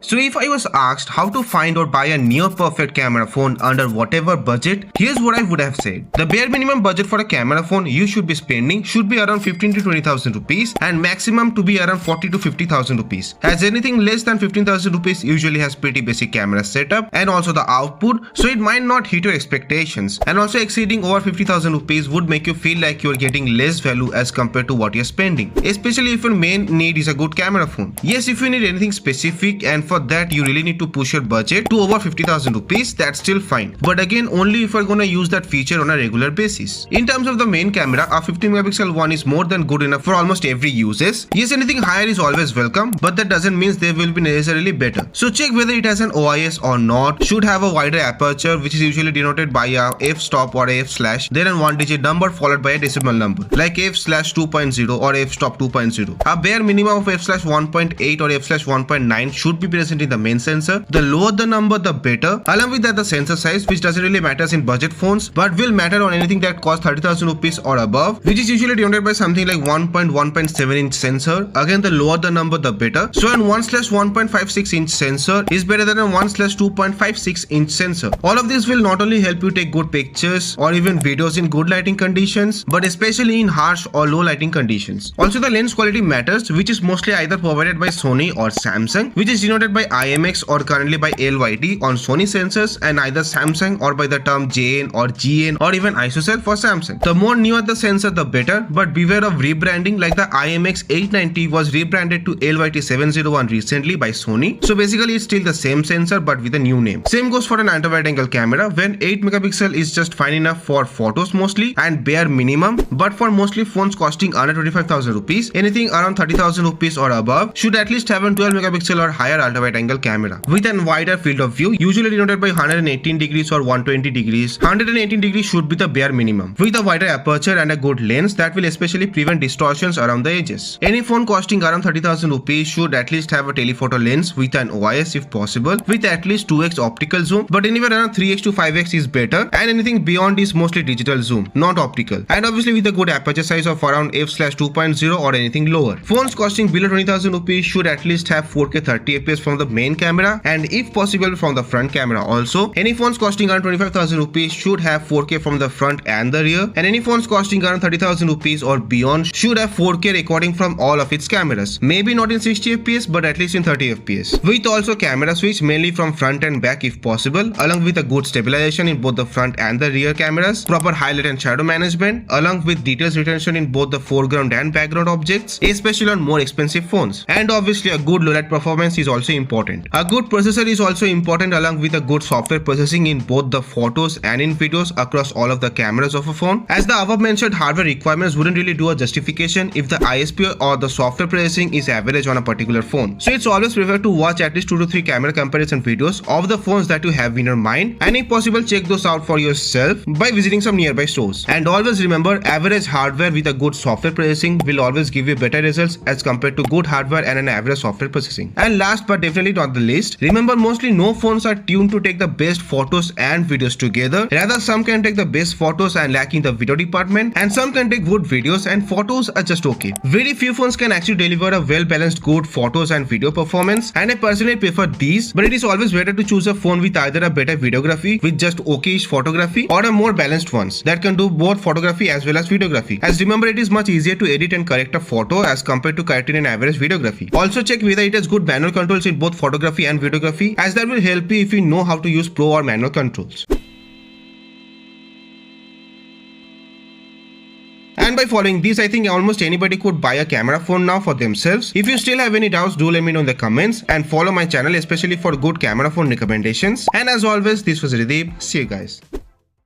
So if I was asked how to find or buy a near perfect camera phone under whatever budget, here's what I would have said. The bare minimum budget for a camera phone you should be spending should be around 15 to 20,000 rupees and maximum to be around 40 to 50,000 rupees. As anything less than 15,000 rupees usually has pretty basic camera setup and also the output, so it might not hit your expectations. And also exceeding over 50,000 rupees would make you feel like you're getting less value as compared to what you're spending, especially if your main need is a good camera phone. Yes, if you need anything specific and for that you really need to push your budget to over 50,000 rupees, that's still fine. But again, only if you're gonna use that feature on a regular basis. In terms of the main camera, a 50 megapixel one is more than good enough for almost every uses. Yes, anything higher is always welcome, but that doesn't mean they will be necessarily better. So check whether it has an OIS or not, should have a wider aperture which is usually denoted by a f-stop or a f/, then a 1-digit number followed by a decimal number like f/2.0 or f-stop 2.0. A bare minimum of f/1.8 or f/1.9 should be present in the main sensor. The lower the number, the better. Along with that, the sensor size, which doesn't really matters in budget phones but will matter on anything that costs 30,000 rupees or above, which is usually denoted by something like 1.7 inch sensor. Again, the lower the number, the better. So an 1/1.56 inch sensor is better than a 1/2.56 inch sensor. All of this will not only help you take good pictures or even videos in good lighting conditions, but especially in harsh or low lighting conditions. Also, the lens quality matters, which is mostly either provided by Sony or Samsung, which is denoted by IMX or currently by LYT on Sony sensors, and either Samsung or by the term JN or GN or even ISOCELL for Samsung. The more newer the sensor, the better, but beware of rebranding, like the IMX 890 was rebranded to LYT 701 recently by Sony. So basically it's still the same sensor but with a new name. Same goes for an ultra-wide angle camera, when 8 megapixel is just fine enough for photos mostly and bare minimum, but for mostly phones costing under 25,000 rupees, anything around 30,000 rupees or above should at least have a 12 megapixel or higher ultra-wide angle camera with a wider field of view, usually denoted by 118 degrees or 120 degrees. 118 degrees should be the bare minimum, with a wider aperture and a good lens that will especially prevent distortions around the edges. Any phone costing around 30,000 rupees should at least have a telephoto lens with an OIS if possible, with at least 2x optical zoom, but anywhere around 3x to 5x is better, and anything beyond is mostly digital zoom, not optical, and obviously with a good aperture size of around f/2.0 or anything lower. Phones costing below 20,000 rupees should at least have 4K 30 fps from the main camera, and if possible from the front camera also. Any phones costing around 25,000 rupees should have 4K from the front and the rear, and any phones costing around 30,000 rupees or beyond should have 4K recording from all of its cameras, maybe not in 60 fps but at least in 30 fps, with also camera switch mainly from front and back if possible, along with a good stabilization in both the front and the rear cameras, proper highlight and shadow management, along with details retention in both the foreground and background objects, especially on more expensive phones. And obviously a good low light performance is also important. A good processor is also important, along with a good software processing in both the photos and in videos across all of the cameras of a phone, as the above mentioned hardware requirements wouldn't really do a justification if the ISP or the software processing is average on a particular phone. So it's always preferred to watch at least 2 to 3 camera comparison videos of the phones that you have in your mind, and if possible check those out for yourself by visiting some nearby stores. And always remember, average hardware with a good software processing will always give you better results as compared to good hardware and an average software processing. And last but definitely not the least, remember mostly no phones are tuned to take the best photos and videos together. Rather, some can take the best photos and lack in the video department, and some can take good videos and photos are just okay. Very few phones can actually deliver a well-balanced good photos and video performance, and I personally prefer these, but it is always better to choose a phone with either a better videography with just okayish photography or a more balanced ones that can do both photography as well as videography, as remember it is much easier to edit and correct a photo as compared to correcting an average videography. Also check whether it has good manual controls in both photography and videography, as that will help you if you know how to use pro or manual controls. And by following these, I think almost anybody could buy a camera phone now for themselves. If you still have any doubts, do let me know in the comments, and follow my channel especially for good camera phone recommendations. And as always, this was Rideep. See you guys.